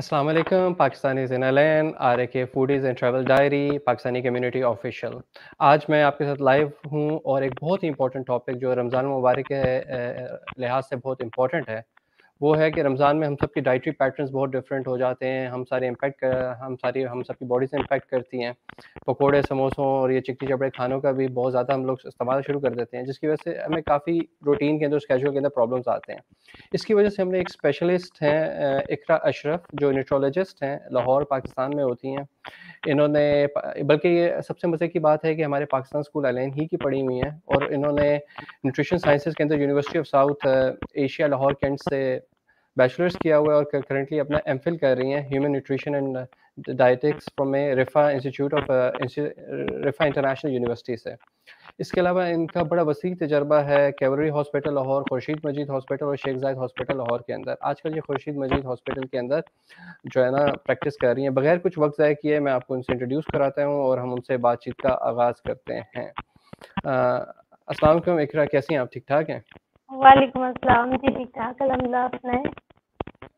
अस्सलाम वालेकुम पाकिस्तानी ज़िनालैन RAK foodies and travel diary Pakistani community official. आज मैं आपके साथ लाइव हूँ और एक बहुत ही इम्पोर्टेंट टॉपिक जो रमज़ान मुबारक के लिहाज से बहुत इम्पोर्टेंट है, वो है कि रमज़ान में हम सब की डाइटरी पैटर्न्स बहुत डिफरेंट हो जाते हैं। हम सबकी बॉडी से इम्पैक्ट करती हैं। पकोड़े, समोसों और ये चिकनी-चपड़े खानों का भी बहुत ज़्यादा हम लोग इस्तेमाल शुरू कर देते हैं, जिसकी वजह से हमें काफ़ी रूटीन के अंदर, शेड्यूल के अंदर प्रॉब्लम्स आते हैं। इसकी वजह से हमने एक स्पेशलिस्ट हैं इकरा अशरफ जो न्यूट्रोलॉजिस्ट हैं, लाहौर पाकिस्तान में होती हैं। इन्होंने बल्कि ये सबसे मज़े की बात है कि हमारे पाकिस्तान स्कूल अलैन ही की पढ़ी हुई हैं और इन्होंने न्यूट्रिशन साइंसेज़ के अंदर university of south asia Lahore Cantt से बैचलर्स किया हुआ है और करंटली अपना एमफिल कर रही हैं human nutrition and dietetics from रिफा institute of रिफा international university से। इसके अलावा इनका बड़ा वसी तजर्बा है कैवलरी हॉस्पिटल लाहौर, खुर्शीद मजीद हॉस्पिटल और शेख ज़ायद हॉस्पिटल लाहौर के अंदर। आजकल ये खुर्शीद मजीद हॉस्पिटल के अंदर जो है ना प्रैक्टिस कर रही हैं। बगैर कुछ वक्त ज़ाय किए मैं आपको उनसे इंट्रोड्यूस कराता हूँ और हम उनसे बातचीत का आगाज़ करते हैं। अस्सलाम वालेकुम इकरा, कैसी हैं आप? ठीक-ठाक हैं? वालेकुम अस्सलाम जी, ठीक-ठाक अल्हम्दुलिल्लाह। अपने?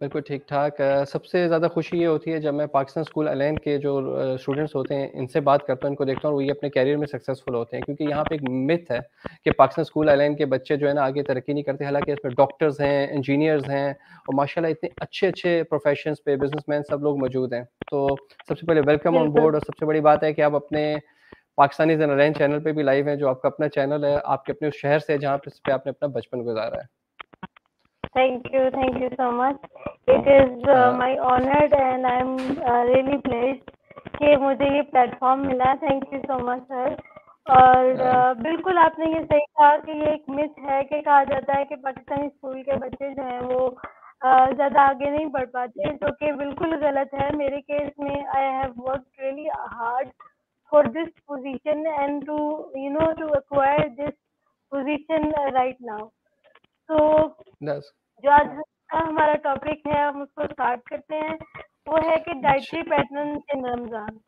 बिल्कुल ठीक-ठाक। सबसे ज़्यादा खुशी ये होती है जब मैं पाकिस्तान स्कूल अलैन के जो स्टूडेंट्स होते हैं, इनसे बात करता हूँ, इनको देखता हूँ, वो ये अपने करियर में सक्सेसफुल होते हैं क्योंकि यहाँ पे एक मिथ है कि पाकिस्तान स्कूल अलैन के बच्चे जो है ना आगे तरक्की नहीं करते। हालाँकि इसमें डॉक्टर्स हैं, इंजीनियर्स हैं और माशाल्लाह इतने अच्छे-अच्छे प्रोफ़ेशंस पे बिज़नेसमैन सब लोग मौजूद हैं। तो सबसे पहले वेलकम ऑन बिल्कुल। बोर्ड और सबसे बड़ी बात है कि आप अपने पाकिस्तानी ज़िनालैन चैनल पे भी लाइव हैं, जो आपका अपना चैनल है, आपके अपने उस शहर से जहाँ पे आपने अपना बचपन गुज़ारा है। Thank you so much. It is a, my honoured and I am really blessed कि मुझे ये प्लेटफ़ॉर्म मिला। Thank you so much sir. और अ, बिल्कुल आपने ये सही कहा कि ये एक मिथ है कि कहा जाता है कि पाकिस्तानी स्कूल के बच्चे जो हैं वो ज़्यादा आगे नहीं बढ़ पाते, जो कि बिल्कुल गलत है। मेरे केस में I have worked really hard for this position and to acquire this position right now. तो दस जो आज का हमारा टॉपिक है हम उसको स्टार्ट करते हैं। वो है कि जी। Dietary pattern in Ramzan.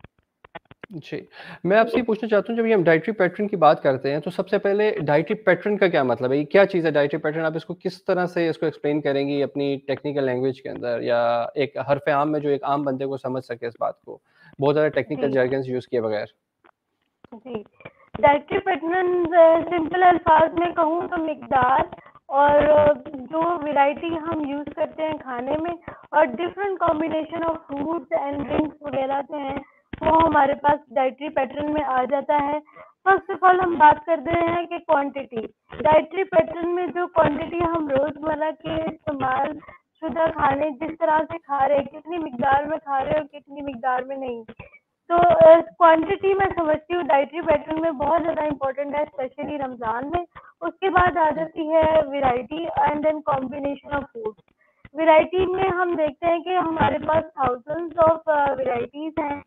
जी, मैं आपसे ये पूछना चाहता हूँ जब ये हम डाइटरी पैटर्न की बात करते हैं, तो सबसे पहले डाइटरी पैटर्न का क्या मतलब है? ये क्या चीज़ है डाइटरी पैटर्न? आप इसको किस तरह से इसको एक्सप्लेन करेंगी अपनी टेक्निकल लैंग्वेज के अंदर या एक हरफ़े आम में जो एक आम बंदे को समझ सके इस बात को, बहुत ज़्यादा टेक्निकल जी, jargons यूज़ किए बगैर? जी। डाइटरी पैटर्न सिंपल अल्फाज में कहूँ तो मिकदार और जो वैरायटी हम यूज़ करते हैं खाने में और different combination of fruits and drinks वगैरह जो हैं वो हमारे पास डाइटरी पैटर्न में आ जाता है। फर्स्ट ऑफ ऑल हम बात करते हैं कि क्वांटिटी। डाइटरी पैटर्न में जो क्वांटिटी हम रोज़मर्रा के इस्तेमाल शुदा खाने जिस तरह से खा रहे हैं, कितनी मिकदार में खा रहे हैं और कितनी मिकदार में नहीं। तो क्वांटिटी मैं समझती हूँ डाइटरी पैटर्न में बहुत ज़्यादा इम्पोर्टेंट है, स्पेशली रमज़ान में। उसके बाद आ जाती है variety and then combination of food. Variety में हम देखते हैं कि हमारे पास थाउजेंड्स ऑफ वैरायटीज़ हैं,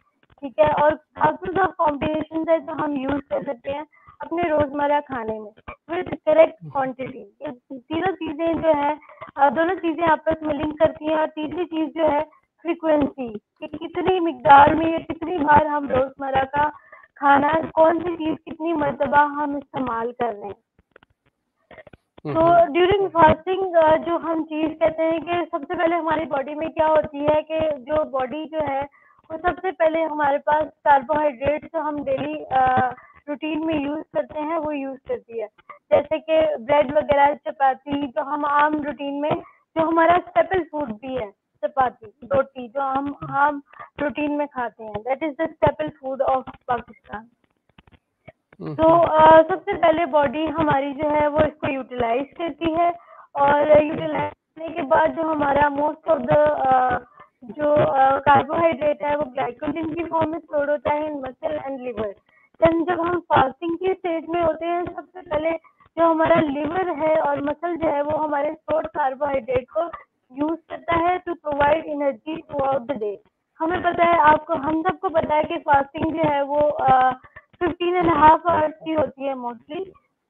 ठीक है, और थाउजेंड्स ऑफ कॉम्बिनेशंस हैं जो हम यूज़ कर सकते हैं अपने रोज़मर्रा खाने में विद करेक्ट क्वांटिटी। ये तीनों चीज़ें जो है दोनों चीज़ें आपस में लिंक करती हैं और तीसरी चीज़ जो है फ्रीक्वेंसी, कि कितनी मिकदार में या कितनी बार हम रोज़मर्रा का खाना कौन सी चीज़ कितनी मर्तबा हम इस्तेमाल कर रहे हैं। हुँ, तो हुँ। ड्यूरिंग फास्टिंग जो हम चीज़ कहते हैं कि सबसे पहले हमारी बॉडी में क्या होती है कि जो बॉडी जो है वो सबसे पहले हमारे पास कार्बोहाइड्रेट जो हम डेली रूटीन में यूज़ करते हैं वो यूज़ करती है, जैसे कि ब्रेड वगैरह, चपाती, जो हम आम रूटीन में जो हमारा स्टेपल फूड भी है, चपाती रोटी जो हम आम रूटीन में खाते हैं, that is the staple food of Pakistan. हुँ, तो हुँ। सबसे पहले बॉडी हमारी जो है वो इसको यूटिलाइज करती है और यूटिलाइज करने के बाद जो हमारा मोस्ट ऑफ द जो कार्बोहाइड्रेट है वो ग्लाइकोजन की फॉर्म में स्टोर होता है इन मसल एंड लिवर। देन जब हम फास्टिंग के स्टेज में होते हैं सबसे पहले जो हमारा लिवर है और मसल जो है वो हमारे स्टोर्ड कार्बोहाइड्रेट को यूज करता है to provide energy throughout the day. हमें पता है, आपको हम सबको पता है कि फास्टिंग जो है वो 15.5 आवर्स की होती है मोस्टली।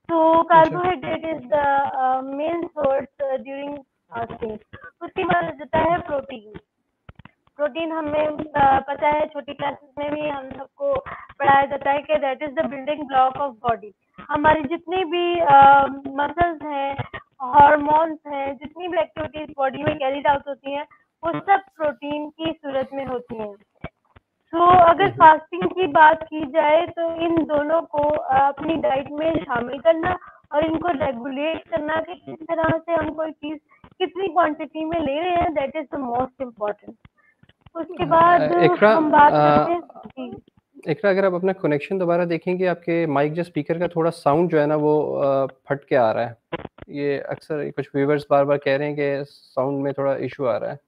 तो अच्छा। Carbohydrate is the main source during fasting. उसके बाद आ जाता है प्रोटीन। प्रोटीन हमें पता है, छोटी क्लासेस में भी हम सबको पढ़ाया जाता है कि that is the building block of body. हमारी जितनी भी मसल्स हैं, हार्मोन्स हैं, जितनी भी एक्टिविटीज बॉडी में कैरीड आउट होती हैं वो सब प्रोटीन की सूरत में होती हैं। तो अगर फास्टिंग की बात की जाए तो इन दोनों को अपनी डाइट में शामिल करना और इनको रेगुलेट करना कि किस तरह से हम कोई चीज़ कितनी क्वांटिटी में ले रहे हैं, that is the most important. उसके बाद इकरा हम बात करते हैं जी। इकरा, अगर आप अपना कनेक्शन दोबारा देखेंगे, आपके माइक जो स्पीकर का थोड़ा साउंड जो है ना वो फट के आ रहा है। ये अक्सर कुछ व्यूअर्स बार-बार कह रहे हैं कि साउंड में थोड़ा इशू आ रहा है।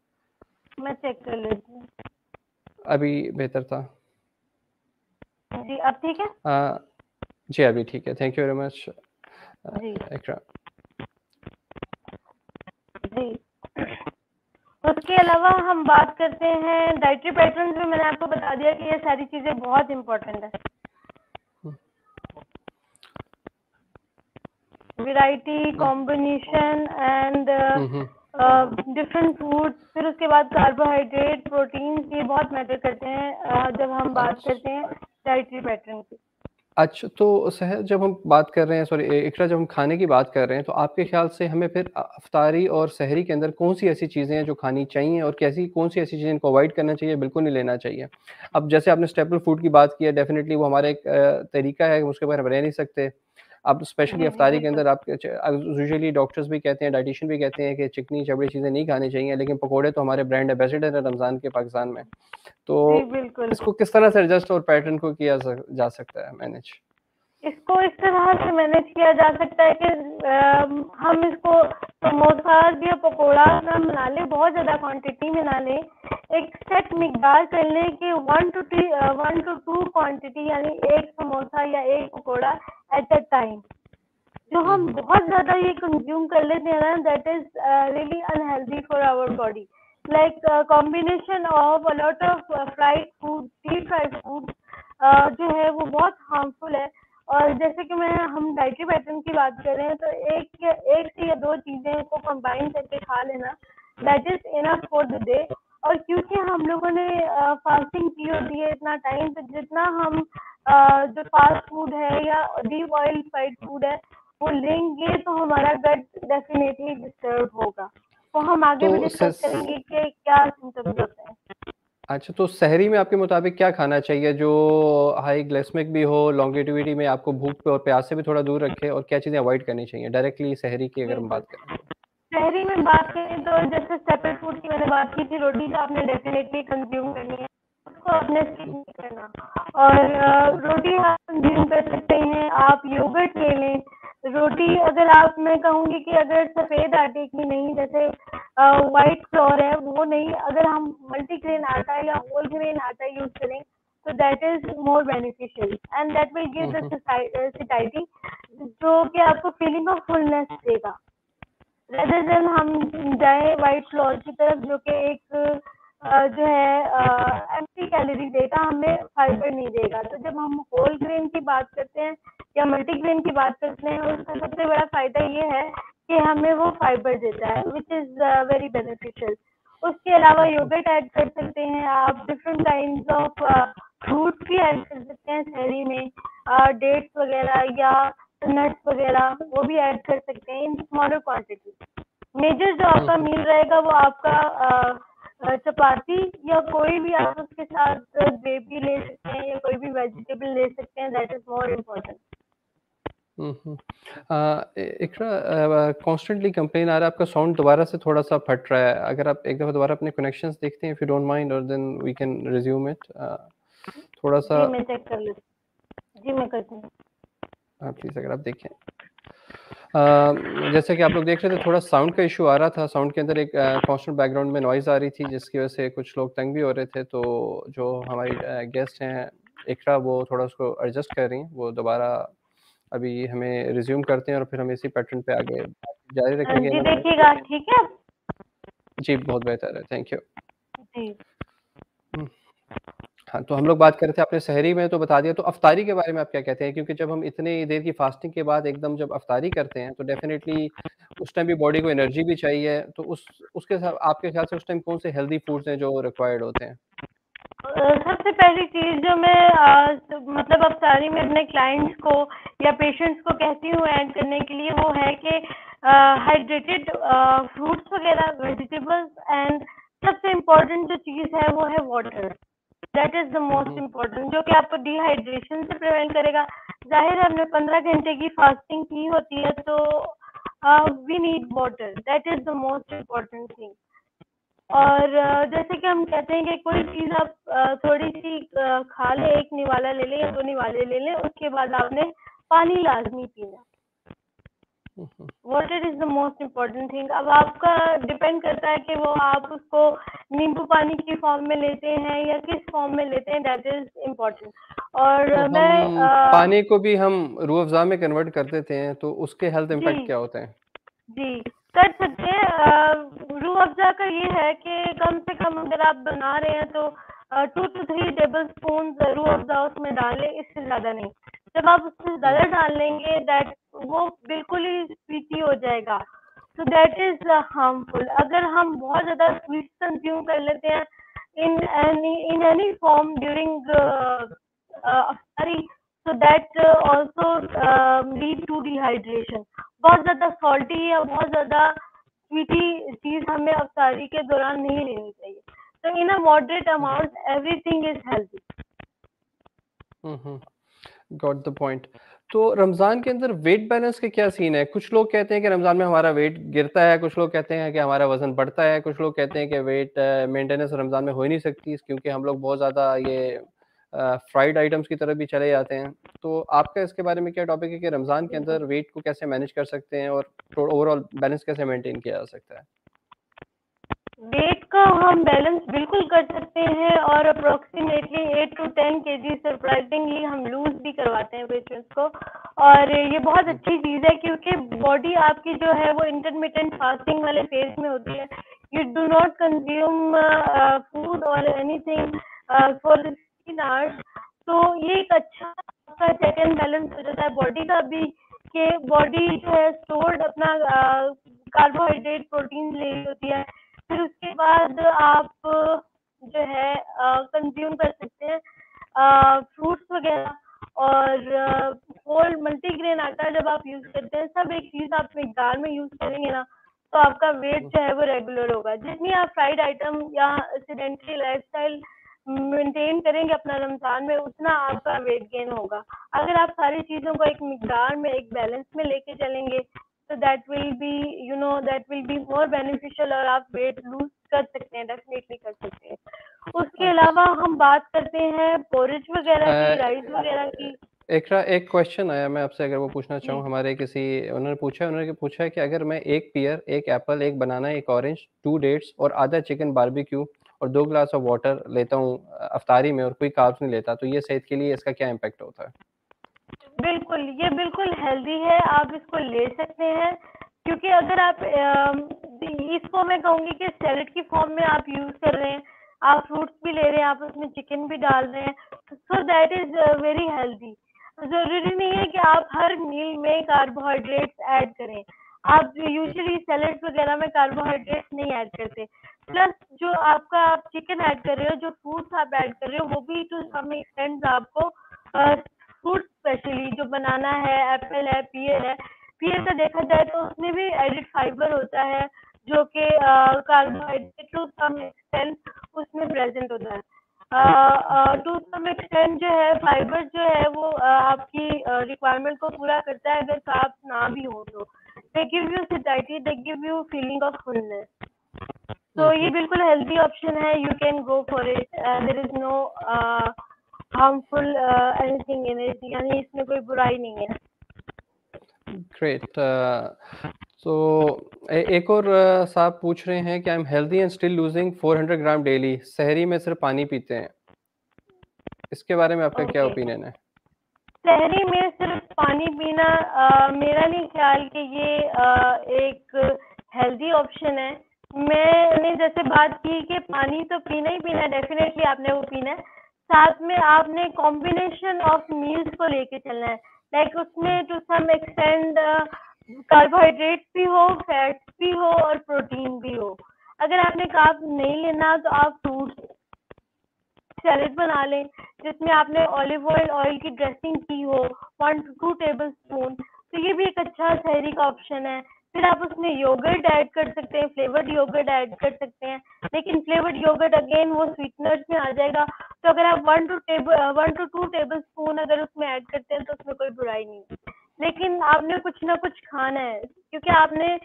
मैं चेक कर लेती हूँ। अभी बेहतर था। जी, अब ठीक है? जी अभी ठीक है। थैंक यू वेरी मच जी। इकरा। जी। उसके अलावा हम बात करते हैं डाइटरी पैटर्न्स में। मैंने आपको बता दिया कि ये सारी चीज़ें बहुत इम्पोर्टेंट है। Variety, combination and different foods, फिर उसके बाद कार्बोहाइड्रेट, प्रोटीन्स, ये बहुत मैटर करते हैं जब हम बात करते हैं डाइटरी पैटर्न की। अच्छा, तो सहर जब हम बात कर रहे हैं, सॉरी इकरा, जब हम खाने की बात कर रहे हैं, तो आपके ख़्याल से हमें फिर इफ्तारी और सहरी के अंदर कौन-सी ऐसी चीज़ें हैं जो खानी चाहिए और कौन-सी ऐसी चीज़ें इनको अवॉइड करना चाहिए, बिल्कुल नहीं लेना चाहिए? अब जैसे आपने स्टेपल फूड की बात की है, डेफ़िनिटली वो हमारा एक तरीका है, उसके बगैर हम रह नहीं सकते। अब स्पेशली जी, जी, इफ्तारी के बिल्कुल। अंदर आप यूजुअली डॉक्टर्स भी कहते हैं, डायटीशियन भी कहते हैं कि चिकनी चपड़ी चीज़ें नहीं खानी चाहिए, लेकिन पकोड़े तो हमारे ब्रांड एम्बेसडर हैं रमज़ान के पाकिस्तान में। तो जी, बिल्कुल। इसको किस तरह से एडजस्ट और पैटर्न को किया जा सकता है मैनेज? इसको इस तरह से मैनेज किया जा सकता है कि हम इसको समोसाज या पकोड़ा ना बना लें, बहुत ज़्यादा क्वांटिटी में ना लें। एक सेट मिकदार कर लें कि 1 to 2 क्वांटिटी, यानी एक समोसा या एक पकोड़ा एट अ टाइम। जो हम बहुत ज़्यादा ये कंज्यूम कर लेते हैं ना, that is really unhealthy for our body. Like combination of a lot of fried food, deep fried food जो है वो बहुत हार्मफुल है। और जैसे कि हम डाइटरी पैटर्न की बात कर रहे हैं, तो एक से या दो चीज़ें को कंबाइन करके खा लेना, that is enough for the day. और क्योंकि हम लोगों ने फास्टिंग की होती है इतना टाइम, तो जितना हम जो फास्ट फूड है या डीप ऑयल फ्राइड फूड है वो लेंगे, तो हमारा गट डेफिनेटली डिस्टर्ब होगा। तो हम आगे भी तो डिस्कस करेंगे कि क्या सिम्टम्स होते हैं। अच्छा, तो सहरी में आपके मुताबिक क्या खाना चाहिए जो हाई ग्लाइसेमिक भी हो, लॉन्गेविटी में आपको भूख पे और प्यास से भी थोड़ा दूर रखे, और क्या चीज़ें अवॉइड करनी चाहिए डायरेक्टली सहरी की अगर हम बिल्कुल। बात करें तो? शहरी में बात करें तो जैसे स्टेपल फूड की मैंने बात की थी, रोटी तो आपने डेफिनेटली कंज्यूम करनी है, उसको आपने स्किप नहीं करना। और रोटी आप कंज्यूम कर सकते हैं, आप योगर्ट ले लें। रोटी अगर मैं कहूँगी कि अगर सफ़ेद आटे की नहीं, जैसे वाइट फ्लोर है वो नहीं, अगर हम मल्टीग्रेन आटा या होल ग्रेन आटा यूज़ करें तो that is more beneficial and that will give the satisfaction, जो कि आपको फीलिंग ऑफ फुलनेस देगा। रेदर देन हम जाए वाइट फ्लोर की तरफ, जो कि एक जो है एम्प्टी कैलोरी देगा, हमें फाइबर नहीं देगा। तो जब हम होल ग्रेन की बात करते हैं या मल्टीग्रेन की बात करते हैं, उसका सबसे बड़ा फायदा ये है कि हमें वो फाइबर देता है, विच इज़ वेरी बेनिफिशियल। उसके अलावा योगर्ट ऐड कर सकते हैं आप, डिफरेंट काइंड्स ऑफ फ्रूट्स भी ऐड कर सकते हैं शहरी में, डेट्स वगैरह या नट्स वगैरह वो भी ऐड कर सकते हैं इन स्मॉलर क्वांटिटी। मेजर जो आपका मील रहेगा वो आपका चपाती या कोई भी आप उसके साथ ग्रेवी ले सकते हैं या कोई भी वेजिटेबल ले सकते हैं, that is more important. Iqra, constantly complain आ रहा है, आपका साउंड दोबारा से थोड़ा सा फट रहा है। अगर आप एक दफ़ा दोबारा अपने कनेक्शंस देखते हैं, इफ़ यू डोंट माइंड, और then we can resume it. थोड़ा सा जी मैं चेक कर लेती, जी मैं करती हूँ। प्लीज़ अगर आप देखें। जैसे कि आप लोग देख रहे थे, थोड़ा साउंड का इशू आ रहा था, साउंड के अंदर एक कांस्टेंट बैकग्राउंड में नॉइज़ आ रही थी, जिसकी वजह से कुछ लोग तंग भी हो रहे थे। तो जो हमारी गेस्ट हैं इकरा, वो थोड़ा उसको एडजस्ट कर रही हैं। वो दोबारा अभी हमें रिज्यूम करते हैं और फिर हम इसी पैटर्न पे आगे जारी रखेंगे जी इन्होंने। देखिएगा, ठीक है। जी, बहुत बेहतर है, थैंक यू। जी हुँ। हाँ, तो हम लोग बात कर रहे थे, आपने सहरी में तो बता दिया, तो अफ्तारी के बारे में आप क्या कहते हैं? क्योंकि जब हम इतनी देर की फास्टिंग के बाद एकदम जब अफ्तारी करते हैं, तो डेफ़िनेटली उस टाइम भी बॉडी को एनर्जी भी चाहिए, तो उसके साथ आपके ख़्याल से उस टाइम कौन से हेल्दी फूड्स हैं जो रिक्वायर्ड होते हैं? सबसे पहली चीज़ जो मैं मतलब अफ्तारी में अपने क्लाइंट्स को या पेशेंट्स को कहती हूँ ऐड करने के लिए, वो है कि हाइड्रेटेड फ्रूट्स वगैरह, वेजिटेबल्स एंड सबसे इम्पोर्टेंट जो चीज़ है वो है water. That is the most important, जो कि आपको डिहाइड्रेशन से प्रिवेंट करेगा। ज़ाहिर है हमने 15 घंटे की फास्टिंग की होती है, तो we need water, that is the most important thing. और जैसे कि हम कहते हैं कि कोई चीज़ आप थोड़ी-सी खा लें, एक निवाला ले लें या 2 निवाले ले लें, उसके बाद आपने पानी लाज़मी पीना। Water is the most important thing. अब आपका डिपेंड करता है कि वो आप उसको नींबू पानी की फॉर्म में लेते हैं या किस फॉर्म में लेते हैं, दैट इज़ इम्पोर्टेंट। और तो हम पानी को भी हम रूह अफ़ज़ा में कन्वर्ट कर देते हैं, तो उसके हेल्थ इम्पैक्ट क्या होते हैं? जी, कर सकते हैं। रूह अफ़ज़ा का ये है कि कम से कम अगर आप बना रहे हैं तो 2 to 3 टेबलस्पून रूह अफ़ज़ा उसमें डालें, इससे ज़्यादा नहीं। जब आप उससे ज़्यादा डाल लेंगे दैट वो बिल्कुल ही स्वीटी हो जाएगा, तो दैट इज़ हार्मफुल। अगर हम बहुत ज़्यादा स्वीट कंज़्यूम कर लेते हैं in any form during अफ्तारी, so that also lead to dehydration। बहुत ज़्यादा सॉल्टी या बहुत ज़्यादा स्वीटी चीज़ हमें अफ्तारी के दौरान नहीं लेनी चाहिए। तो in a moderate amount everything is healthy. Got the point. तो रमज़ान के अंदर वेट बैलेंस के क्या सीन है? कुछ लोग कहते हैं कि रमज़ान में हमारा वेट गिरता है, कुछ लोग कहते हैं कि हमारा वज़न बढ़ता है, कुछ लोग कहते हैं कि वेट मेंटेनेंस रमज़ान में हो ही नहीं सकती क्योंकि हम लोग बहुत ज़्यादा ये फ्राइड आइटम्स की तरफ भी चले जाते हैं। तो आपका इसके बारे में क्या टॉपिक है कि रमज़ान के अंदर वेट को कैसे मैनेज कर सकते हैं और ओवरऑल बैलेंस कैसे मेंटेन किया जा सकता है? वेट का हम बैलेंस बिल्कुल कर सकते हैं और अप्रोक्सीमेटली 8 to 10 केजी सरप्राइजिंगली हम लूज भी करवाते हैं पेशेंट्स को। और ये बहुत अच्छी चीज़ है क्योंकि बॉडी आपकी जो है वो इंटरमिटेंट फास्टिंग वाले फेज में होती है। You do not consume food और एनीथिंग फॉर 16 आवर्स। तो ये एक अच्छा आपका चेक एंड बैलेंस हो जाता है बॉडी का भी, कि बॉडी जो है स्टोर्ड अपना कार्बोहाइड्रेट प्रोटीन ले रही होती है। फिर उसके बाद आप जो है कंज्यूम कर सकते हैं फ्रूट्स वगैरह। और होल मल्टीग्रेन आटा जब आप यूज़ करते हैं, सब एक चीज़ आप मिकदार में यूज़ करेंगे ना, तो आपका वेट जो है वो रेगुलर होगा। जितनी आप फ्राइड आइटम या सेडेंटरी लाइफस्टाइल मेंटेन करेंगे अपना रमज़ान में, उतना आपका वेट गेन होगा। अगर आप सारी चीज़ों को एक मिकदार में, एक बैलेंस में लेके चलेंगे, तो that will be more beneficial और आप वेट लूज कर सकते हैं, डेफिनेटली कर सकते हैं। उसके अलावा हम बात करते हैं पोरिज वगैरह की, राइस वगैरह की। एक क्वेश्चन आया, मैं आपसे अगर वो पूछना जी। चाहूँ, हमारे किसी उन्होंने पूछा है कि अगर मैं 1 पियर, 1 एप्पल, 1 बनाना, 1 ऑरेंज, 2 डेट्स और आधा चिकन बारबेक्यू और 2 ग्लास ऑफ वाटर लेता हूँ अफ्तारी में और कोई कार्ब्स नहीं लेता, तो ये सेहत के लिए इसका क्या इम्पैक्ट होता है? बिल्कुल, ये बिल्कुल हेल्दी है, आप इसको ले सकते हैं। क्योंकि अगर आप इसको मैं कहूँगी कि सैलेड की फॉर्म में आप यूज़ कर रहे हैं, आप फ्रूट्स भी ले रहे हैं, आप उसमें चिकन भी डाल रहे हैं, so that is very healthy. ज़रूरी नहीं है कि आप हर मील में कार्बोहाइड्रेट्स ऐड करें। आप यूजुअली सैलेड्स वगैरह में कार्बोहाइड्रेट्स नहीं ऐड करते। प्लस जो आपका आप चिकन ऐड कर रहे हो, जो फ्रूट्स आप ऐड कर रहे हो, वो भी टू सम एक्सटेंट आपको फ्रूट स्पेशली जो बनाना है, एप्पल है, पियर है। पियर का देखा जाए तो उसमें भी एडिड फाइबर होता है, जो कि कार्बोहाइड्रेट टू सम एक्सटेंट उसमें प्रेजेंट होता है। टू सम एक्सटेंट जो है फाइबर जो है वो आपकी रिक्वायरमेंट को पूरा करता है, अगर कार्ब्स ना भी हो तो। They give you satisfaction, they give you feeling of fullness. तो ये बिल्कुल हेल्दी ऑप्शन है, you can go for it. There is no harmful anything in it, यानी इसमें कोई बुराई नहीं है। ग्रेट। तो एक और साहब पूछ रहे हैं कि I am healthy and still losing 400 gram daily, सहरी में सिर्फ पानी पीते हैं, इसके बारे में आपका क्या ओके, ओपिनियन है? शहरी में सिर्फ पानी पीना मेरा नहीं ख्याल कि ये एक हेल्दी ऑप्शन है। मैंने जैसे बात की कि पानी तो पीना ही पीना है, डेफिनेटली आपने वो पीना है। साथ में आपने कॉम्बिनेशन ऑफ मील्स को लेके चलना है, लाइक उसमें टू सम एक्सटेंड कार्बोहाइड्रेट्स भी हो, फैट्स भी हो और प्रोटीन भी हो। अगर आपने कार्ब नहीं लेना तो आप फ्रूट्स सैलेड बना लें, जिसमें आपने ऑलिव ऑयल की ड्रेसिंग की हो 1 to 2 टेबलस्पून, तो ये भी एक अच्छा सहरी का ऑप्शन है। फिर आप उसमें योगर्ट ऐड कर सकते हैं, फ्लेवर्ड योगर्ट ऐड कर सकते हैं, लेकिन फ्लेवर्ड योगर्ट अगेन वो स्वीटनर्स में आ जाएगा। तो अगर आप 1 to 2 टेबल स्पून अगर उसमें ऐड करते हैं तो उसमें कोई बुराई नहीं है, लेकिन आपने कुछ ना कुछ खाना है, क्योंकि आपने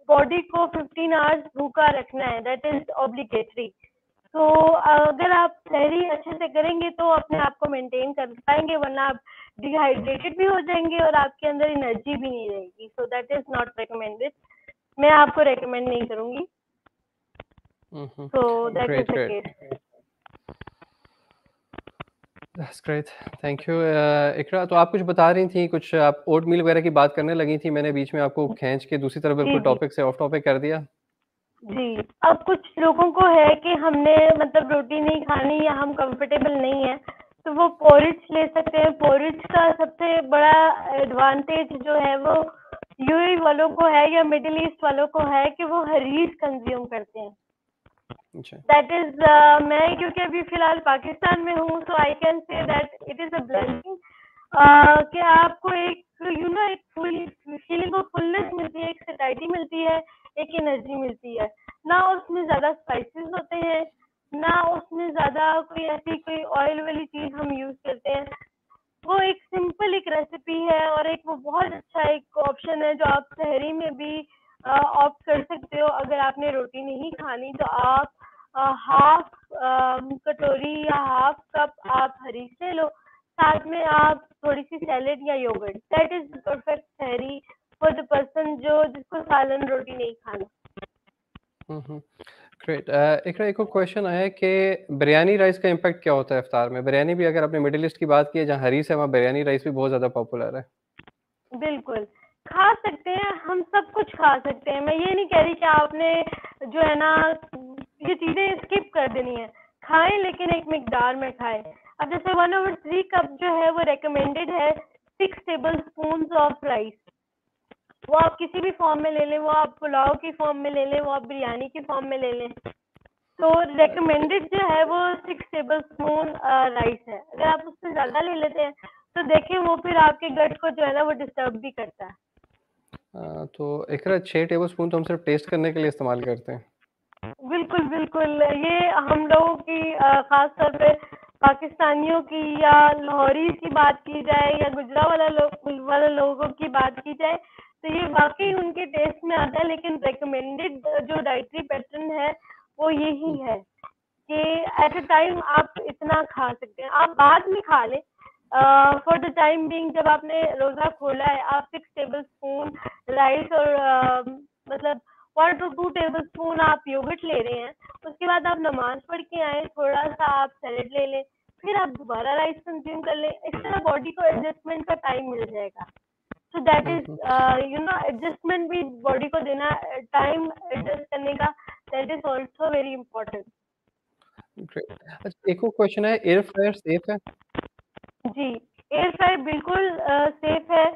बॉडी को 15 आवर्स भूखा रखना है, दैट इज ऑब्लिगेटरी। तो अगर आप सहरी अच्छे से करेंगे तो अपने आप को मेंटेन कर पाएंगे, वरना आप डिहाइड्रेटेड भी हो जाएंगे और आपके अंदर एनर्जी भी नहीं रहेगी। So that is not recommended, मैं आपको रेकमेंड नहीं करूंगी। So that is Great, the great. Case. That's great. Thank you. इकरा, तो आप कुछ बता रही थी, कुछ आप ओट मील वगैरह की बात करने लगी थी, मैंने बीच में आपको खींच के दूसरी तरफ जी बिल्कुल जी टॉपिक से ऑफ टॉपिक कर दिया। जी। अब कुछ लोगों को है कि हमने मतलब रोटी नहीं खानी या हम कंफर्टेबल नहीं है, तो वो पोरिज ले सकते हैं। पोरिज का सबसे बड़ा एडवांटेज जो है वो यूएई वालों को है या मिडिल ईस्ट वालों को है कि वो हरीज कंज्यूम करते हैं। अच्छा। दैट इज मैं क्योंकि अभी फिलहाल पाकिस्तान में हूँ, so I can say that it is a blessing कि आपको एक एक फीलिंग ऑफ फुलनेस मिलती है, एक सटाइटी मिलती है, एक एनर्जी मिलती है। ना उसमें ज्यादा स्पाइसेस होते हैं, ना उसमें ज्यादा कोई ऐसी कोई ऑयल वाली चीज हम यूज करते हैं। वो एक सिंपल एक रेसिपी है और एक वो बहुत अच्छा एक ऑप्शन है जो आप सहरी में भी ऑप्ट कर सकते हो। अगर आपने रोटी नहीं खानी तो आप हाफ कटोरी या हाफ कप आप हरी से लो, साथ में आप थोड़ी सी सैलेड या योगर्ट। दैट इज परफेक्ट सहरी फॉर द पर्सन जो जिसको सालन रोटी नहीं खाना। ग्रेट। एक और क्वेश्चन आया है कि बिरयानी राइस का इम्पैक्ट क्या होता है इफ्तार में। बिरयानी भी, अगर आपने मिडिल ईस्ट की बात की है जहाँ हरीस है, वहाँ बिरयानी राइस भी बहुत ज़्यादा पॉपुलर है। बिल्कुल खा सकते हैं, हम सब कुछ खा सकते हैं। मैं ये नहीं कह रही कि आपने जो है ना ये चीजें स्किप कर देनी है, खाएं लेकिन एक मिकदार में खाएं। अब जैसे 1/3 कप जो है वो रेकमेंडेड है 6 टेबल स्पून ऑफ राइस। वो आप किसी भी फॉर्म में ले लें, वो आप पुलाव की फॉर्म में ले लें, वो आप बिरयानी की फॉर्म में ले लें। तो रेकमेंडेड जो है वो 6 टेबल स्पून राइस है। अगर आप उससे ज्यादा ले लेते हैं तो देखें वो फिर आपके गट को जो है ना वो डिस्टर्ब भी करता है। तो एकरा 6 टेबल स्पून तो हम सिर्फ टेस्ट करने के लिए इस्तेमाल करते हैं। बिल्कुल बिल्कुल, ये हम लोगों की खास तौर पे पाकिस्तानियों की या लाहौरी की बात की जाए या वाले लोगों की बात की जाए तो ये वाकई उनके टेस्ट में आता है, लेकिन रिकमेंडेड जो डाइटरी पैटर्न है वो यही है कि एट अ टाइम आप इतना खा सकते हैं, आप बाद में खा लें। फॉर द टाइम बीइंग जब आपने रोजा खोला है आप 6 टेबल स्पून राइस और मतलब 1 to 2 टेबल स्पून आप योगर्ट ले रहे हैं, उसके बाद आप नमाज पढ़ के आए, थोड़ा सा आप सैलेड ले लें, फिर आप दोबारा राइस कंज्यूम कर लें। इस तरह बॉडी को एडजस्टमेंट का टाइम मिल जाएगा। सो दैट इज एडजस्टमेंट भी बॉडी को देना, टाइम एडजस्ट करने का, that is also very important. Great. अच्छा, एक और क्वेश्चन है, एयर फ्रायर सेफ है? जी, एयर फ्राई बिल्कुल सेफ है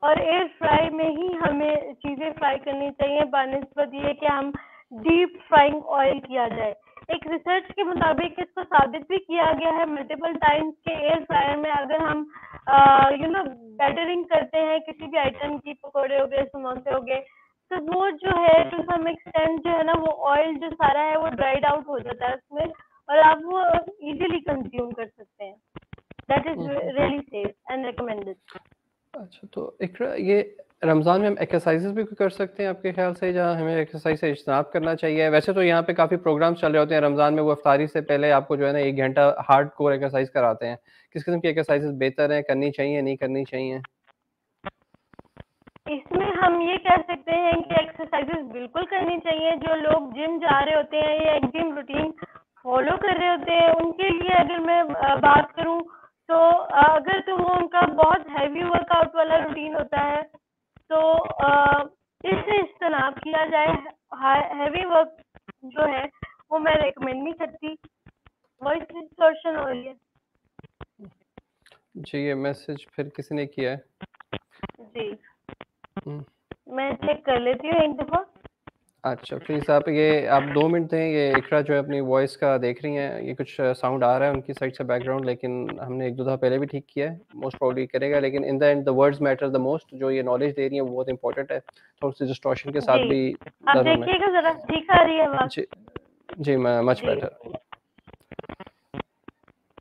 और एयर फ्राई में ही हमें चीज़ें फ्राई करनी चाहिए बनिस्बत ये कि हम डीप फ्राइंग ऑयल किया जाए। एक रिसर्च के मुताबिक इसको साबित भी किया गया है मल्टीपल टाइम्स के एयर फ्रायर में अगर हम बैटरिंग करते हैं किसी भी आइटम की, पकौड़े हो गए, समोसे हो गए, तो वो जो है टू सम एक्सटेंट जो है ना वो ऑयल जो सारा है वो ड्राइड आउट हो जाता है उसमें और आप वो इजीली कंज्यूम कर सकते हैं। That is really safe and recommended. अच्छा, तो इकरा, ये रमज़ान में हम एक्सरसाइजेस भी कर सकते हैं आपके ख्याल से, जहाँ हमें एक्सरसाइज से इज्तनाब करना चाहिए? वैसे तो यहाँ पे काफ़ी प्रोग्राम्स चल रहे होते हैं रमज़ान में, वो इफ्तारी से पहले आपको जो है ना 1 घंटा हार्ड कोर एक्सरसाइज कराते हैं। किस किस्म की एक्सरसाइजेस बेहतर हैं, करनी चाहिए, नहीं करनी चाहिए? इसमें हम ये कह सकते हैं कि एक्सरसाइजेस बिल्कुल करनी चाहिए। जो लोग जिम जा रहे होते हैं या एक जिम रूटीन फॉलो कर रहे होते हैं उनके लिए अगर मैं बात करूं तो अगर तो वो उनका बहुत हैवी वर्कआउट वाला रूटीन होता है तो इससे इज्तनाब किया जाए। हैवी वर्क जो है वो मैं रिकमेंड नहीं करती। वॉइस डिस्टॉर्शन हो रही है जी, ये मैसेज फिर किसी ने किया है। जी, हुँ। मैं चेक कर लेती हूँ एक दफा। अच्छा प्लीज़ आप 2 मिनट दें, ये इकरा जो है अपनी वॉइस का देख रही हैं, ये कुछ साउंड आ रहा है उनकी साइड से बैकग्राउंड, लेकिन हमने 1-2 दफ़ा पहले भी ठीक किया है, मोस्ट प्रोबब्ली करेगा, लेकिन in the end the words matter the most. जो ये नॉलेज दे रही हैं वो बहुत इंपॉर्टेंट है, थोड़ी-सी डिस्टॉर्शन के साथ जी, भी आप डन होना है। देखिएगा ज़रा, ठीक आ रही है आवाज़? जी, जी मच जी। बेटर।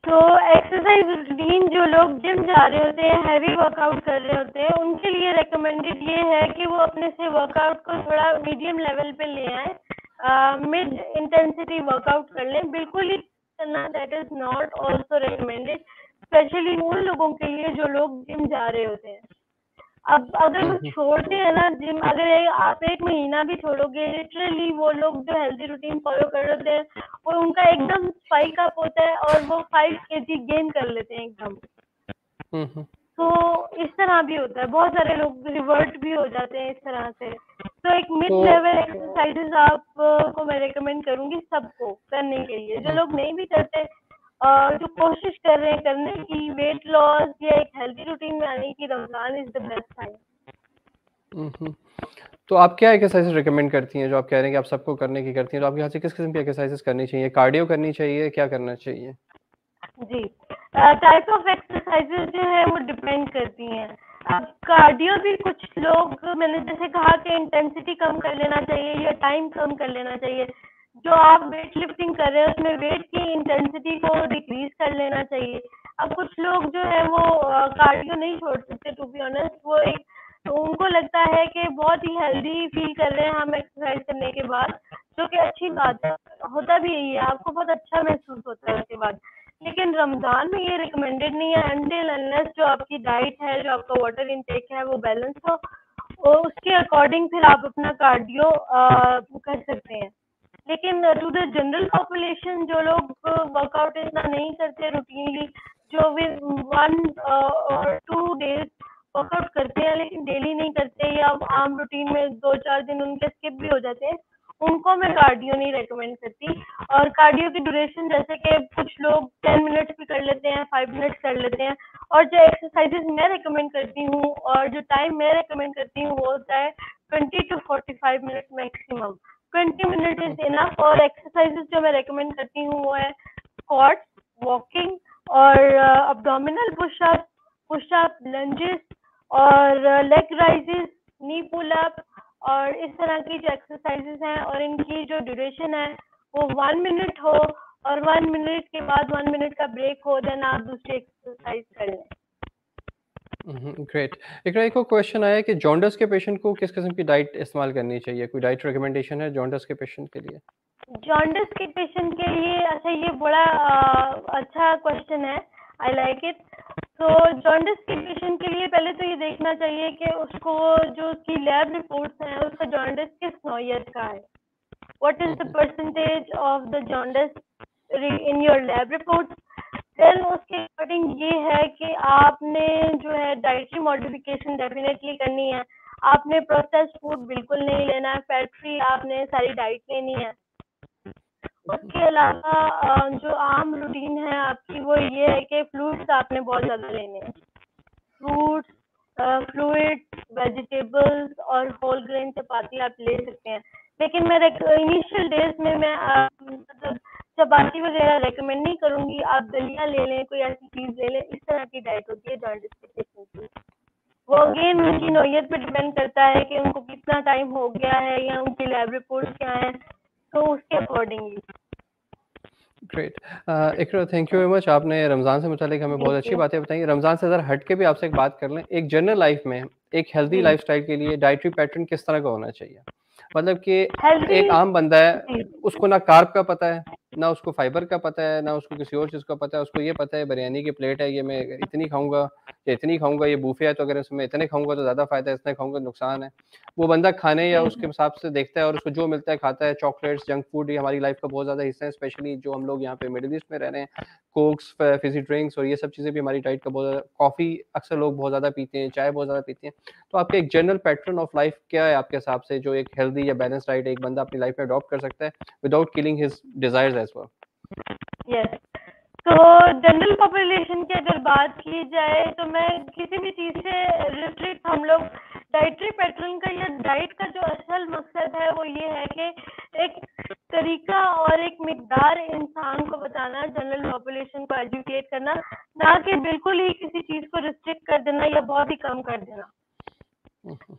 तो एक्सरसाइज रूटीन जो लोग जिम जा रहे होते हैं, हैवी वर्कआउट कर रहे होते हैं, उनके लिए रिकमेंडेड ये है कि वो अपने से वर्कआउट को थोड़ा मीडियम लेवल पे ले आए, मिड इंटेंसिटी वर्कआउट कर लें। बिल्कुल ही करना that is not also recommended, specially उन लोगों के लिए जो लोग जिम जा रहे होते हैं। अब अगर वो हुँ, छोड़ते हैं ना जिम, अगर आप 1 महीना भी छोड़ोगे, लिटरली वो लोग जो हेल्दी रूटीन फॉलो कर रहे होते हैं, वो उनका एकदम स्पाइक अप होता है और वो 5 केजी गेन कर लेते हैं एकदम। हुँ। तो इस तरह भी होता है, बहुत सारे लोग रिवर्ट भी हो जाते हैं इस तरह से। तो एक मिड तो लेवल एक्सरसाइजेज आप को मैं रिकमेंड करूंगी सबको करने के लिए, जो हुँ, लोग नहीं भी करते, जो कोशिश कर रहे हैं करने की, वेट लॉस या एक हेल्दी रूटीन में आने की, Ramzan is the best time. हुँ। तो आप क्या एक्सरसाइज़ रिकमेंड करती हैं, जो आप कह रहे हैं कि आप सबको करने की करती हैं, तो आपके ख्याल से किस किस्म की एक्सरसाइज़ करनी चाहिए? कार्डियो करनी चाहिए, क्या करना चाहिए? जी, टाइप ऑफ एक्सरसाइजेज जो है वो डिपेंड करती हैं। अब कार्डियो भी कुछ लोग, मैंने जैसे कहा कि इंटेंसिटी कम कर लेना चाहिए या टाइम कम कर लेना चाहिए। जो आप वेट लिफ्टिंग कर रहे हैं उसमें वेट की इंटेंसिटी को डिक्रीज कर लेना चाहिए। अब कुछ लोग जो है वो कार्डियो नहीं छोड़ सकते, टू बी ऑनेस्ट। वो एक, तो उनको लगता है कि बहुत ही हेल्दी फील कर रहे हैं हम एक्सरसाइज करने के बाद, जो कि अच्छी बात है, होता भी यही है, आपको बहुत अच्छा महसूस होता है उसके बाद। लेकिन रमजान में ये रिकमेंडेड नहीं है, अनटिल अनलेस जो आपकी डाइट है, जो आपका वाटर इनटेक है वो बैलेंस हो, और उसके अकॉर्डिंग फिर आप अपना कार्डियो कर सकते हैं। लेकिन टू द जनरल पॉपुलेशन, जो लोग वर्कआउट इतना नहीं करते रूटीनली, जो भी 1 और 2 डेज वर्कआउट करते हैं लेकिन डेली नहीं करते, या आम रूटीन में 2-4 दिन उनके स्किप भी हो जाते हैं, उनको मैं कार्डियो नहीं रेकमेंड करती। और कार्डियो की ड्यूरेशन, जैसे कि कुछ लोग 10 मिनट्स भी कर लेते हैं, 5 मिनट्स कर लेते हैं। और जो एक्सरसाइजेज मैं रेकमेंड करती हूँ और जो टाइम मैं रेकमेंड करती हूँ वो होता है 20 to 45 minute maximum. 20 minute hmm, is enough. और एक्सरसाइजेज जो मैं रेकमेंड करती हूँ वो है स्क्वाट्स, वॉकिंग और अब्डोमिनल पुशअप, पुशअप, लंजेस और लेग राइजेस, नी पुल अप, और इस तरह की जो एक्सरसाइजेज हैं और इनकी जो ड्यूरेशन है वो 1 मिनट हो, और 1 मिनट के बाद 1 मिनट का ब्रेक हो, देन आप दूसरी एक्सरसाइज कर लें। ग्रेट। एक और क्वेश्चन आया है कि जॉन्डिस के पेशेंट को किस किस्म की डाइट इस्तेमाल करनी चाहिए? कोई डाइट रिकमेंडेशन है जॉन्डिस के पेशेंट के लिए? जॉन्डिस के पेशेंट के लिए, अच्छा ये बड़ा अच्छा क्वेश्चन है, आई लाइक इट। तो जॉन्डिस के पेशेंट के लिए पहले तो ये देखना चाहिए कि उसको, जो उसकी लैब रिपोर्ट्स हैं, उसका जॉन्डिस किस नौयत का है। What is uh, the uh, percentage of the jaundice in your lab report. Then उसके अकॉर्डिंग ये है कि आपने जो है डाइटरी मॉडिफिकेशन डेफिनेटली करनी है। आपने प्रोसेस्ड फूड बिल्कुल नहीं लेना है, फैट फ्री आपने सारी डाइट लेनी है। उसके अलावा जो आम रूटीन है आपकी वो ये है कि फ्रूट्स आपने बहुत ज़्यादा लेने हैं। फ्रूट्स, फ्लूइड्स, वेजिटेबल्स और होल ग्रेन चपाती आप ले सकते हैं। लेकिन मैं इनिशियल डेज में मैं मतलब चपाती वगैरह रेकमेंड नहीं करूँगी। आप दलिया ले लें, कोई ऐसी चीज़ ले लें, इस तरह की डाइट होती है जॉन्डिस के पेशेंट की। वो अगेन उनकी नौयत पे डिपेंड करता है कि उनको कितना टाइम हो गया है या उनकी लैब रिपोर्ट्स क्या हैं, तो उसके accordingly. Great. Iqra thank you very much. आपने रमज़ान से मुतालिक हमें बहुत थैंक अच्छी यू। बातें बताई। रमज़ान से ज़रा हट के भी आपसे एक बात कर लें, एक जनरल लाइफ़ में एक हेल्दी जी, लाइफ़स्टाइल के लिए डाइटरी पैटर्न किस तरह का होना चाहिए? मतलब कि हेल्दी। एक आम बंदा है, जी, उसको ना कार्ब का पता है, ना उसको फाइबर का पता है, ना उसको किसी और चीज़ का पता है। उसको ये पता है बिरयानी की प्लेट है, ये मैं इतनी खाऊँगा या इतनी खाऊँगा, ये बूफे है तो अगर इसमें इतने खाऊँगा तो ज़्यादा फ़ायदा है, इतने खाऊँगा तो नुकसान है। वो बंदा खाने या जी, उसके हिसाब से देखता है और उसको जो मिलता है खाता है। चॉकलेट्स, जंक फूड ये हमारी लाइफ़ का बहुत ज़्यादा हिस्सा है, स्पेशली जो हम लोग यहाँ पे मिडल ईस्ट में रह रहे हैं। कोक्स, फ़िज़ी ड्रिंक्स और ये सब चीज़ें भी हमारी डाइट का बहुत ज़्यादा। कॉफ़ी अक्सर लोग बहुत ज़्यादा पीते हैं, चाय बहुत ज़्यादा पीते हैं। तो आपका एक जनरल पैटर्न ऑफ लाइफ़ क्या है आपके हिसाब से, जो एक हेल्दी या बैलेंस डाइट एक बंदा अपनी लाइफ़ में अडॉप्ट कर सकता है without killing his desires as well? Yes. तो जनरल पॉपुलेशन की अगर बात की जाए तो मैं किसी भी चीज़ से रिस्ट्रिक्ट हम लोग डाइटरी पैटर्न का या डाइट का जो असल मकसद है वो ये है कि एक तरीका और एक मिकदार इंसान को बताना, जनरल पॉपुलेशन को एजुकेट करना, ना कि बिल्कुल ही किसी चीज को रिस्ट्रिक्ट कर देना या बहुत ही कम कर देना।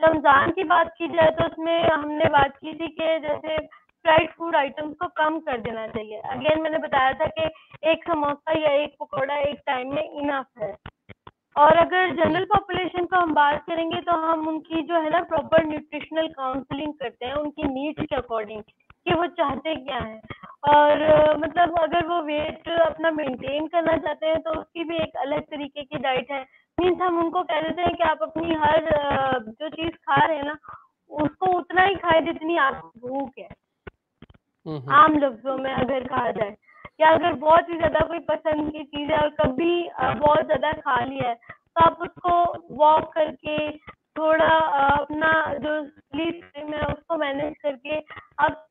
रमजान की बात की जाए तो उसमें हमने बात की थी कि जैसे फ्राइड फूड आइटम्स को कम कर देना चाहिए। अगेन मैंने बताया था कि एक समोसा या एक पकौड़ा एक टाइम में इनफ है। और अगर जनरल पॉपुलेशन को हम बात करेंगे तो हम उनकी जो है ना प्रॉपर न्यूट्रिशनल काउंसलिंग करते हैं उनकी नीड्स के अकॉर्डिंग कि वो चाहते क्या हैं। और मतलब अगर वो वेट अपना मेंटेन करना चाहते हैं तो उसकी भी एक अलग तरीके की डाइट है। मीन्स हम उनको कह देते हैं कि आप अपनी हर जो चीज खा रहे हैं ना उसको उतना ही खाए जितनी आपको भूख है, आम लफ्जों में अगर कहा जाए। या अगर बहुत ही ज्यादा कोई पसंद की चीज है और कभी बहुत ज्यादा खा लिया है तो आप उसको वॉक करके थोड़ा अपना जो स्लीप टाइम है उसको मैनेज करके आप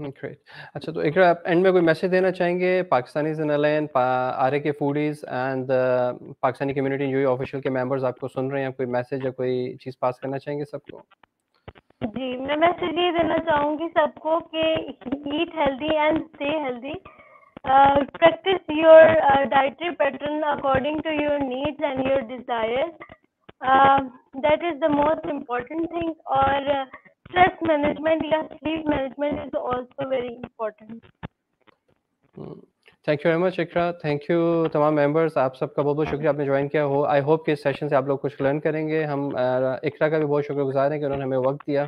ग्रेट। अच्छा, तो इकरा आप एंड में कोई मैसेज देना चाहेंगे पाकिस्तानीज़ इन एलएन, आरए के foodies and Pakistani community UAE official के मेंबर्स आपको सुन रहे हैं, कोई मैसेज या कोई चीज़ पास करना चाहेंगे सबको? जी, मैं मैसेज ये देना चाहूंगी सबको कि eat healthy and stay healthy, practice your dietary pattern according to your needs and your desires. That is the most important thing. और stress management या sleep management is also very important. Thank you very much Iqra, thank you तमाम members, आप सबका बहुत बहुत शुक्रिया आपने join किया हो। आई होप कि इस सेशन से आप लोग कुछ लर्न करेंगे। हम इकरा का भी बहुत शुक्रगुजार हैं कि उन्होंने हमें वक्त दिया।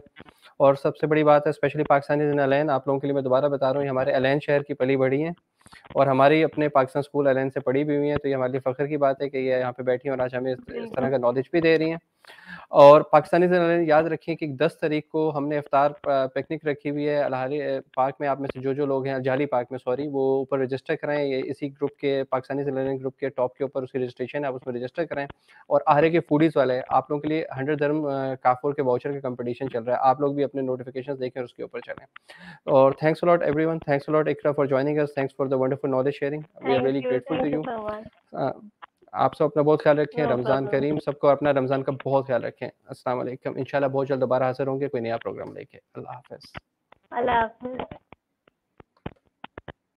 और सबसे बड़ी बात है स्पेशली पाकिस्तानी इन एलएन, आप लोगों के लिए मैं दोबारा बता रहा हूँ, ये हमारे एलएन शहर की पली बढ़ी हैं और हमारी अपने पाकिस्तान स्कूल एलएन से पढ़ी भी हुई हैं, तो ये हमारे लिए फ़ख्र की बात है कि ये यहाँ पे बैठी हैं और आज हमें इस तरह का नॉलेज भी दे रही हैं। और पाकिस्तानी ज़राए याद रखें कि 10 तारीख को हमने इफ्तार पिकनिक रखी हुई है अल-अहली पार्क में। आप में से जो लोग हैं जाली पार्क में, सॉरी, वो ऊपर रजिस्टर कराएँ। ये इसी ग्रुप के पाकिस्तानी ज़राए ग्रुप के टॉप के ऊपर उसकी रजिस्ट्रेशन है, आप उसमें रजिस्टर कराएँ। और आरे के फूडीज़ वाले आप लोगों के लिए 100 दिरहम काफूर के वाउचर का कंपटीशन चल रहा है, आप लोग भी अपने नोटिफिकेशंस देखें और उसके ऊपर चलें। और thanks a lot everyone, thanks a lot Iqra for joining us, thanks for the wonderful knowledge sharing, we are really grateful to Thank you you. so much. आप सब अपना बहुत ख्याल रखें, No रमज़ान problem. करीम, सबको अपना रमज़ान का बहुत ख्याल रखें। अस्सलाम वालेकुम, इंशाल्लाह बहुत जल्द दोबारा हाज़िर होंगे कोई नया प्रोग्राम लेके। अल्लाह हाफ़िज़। अल्लाह हाफ़िज़।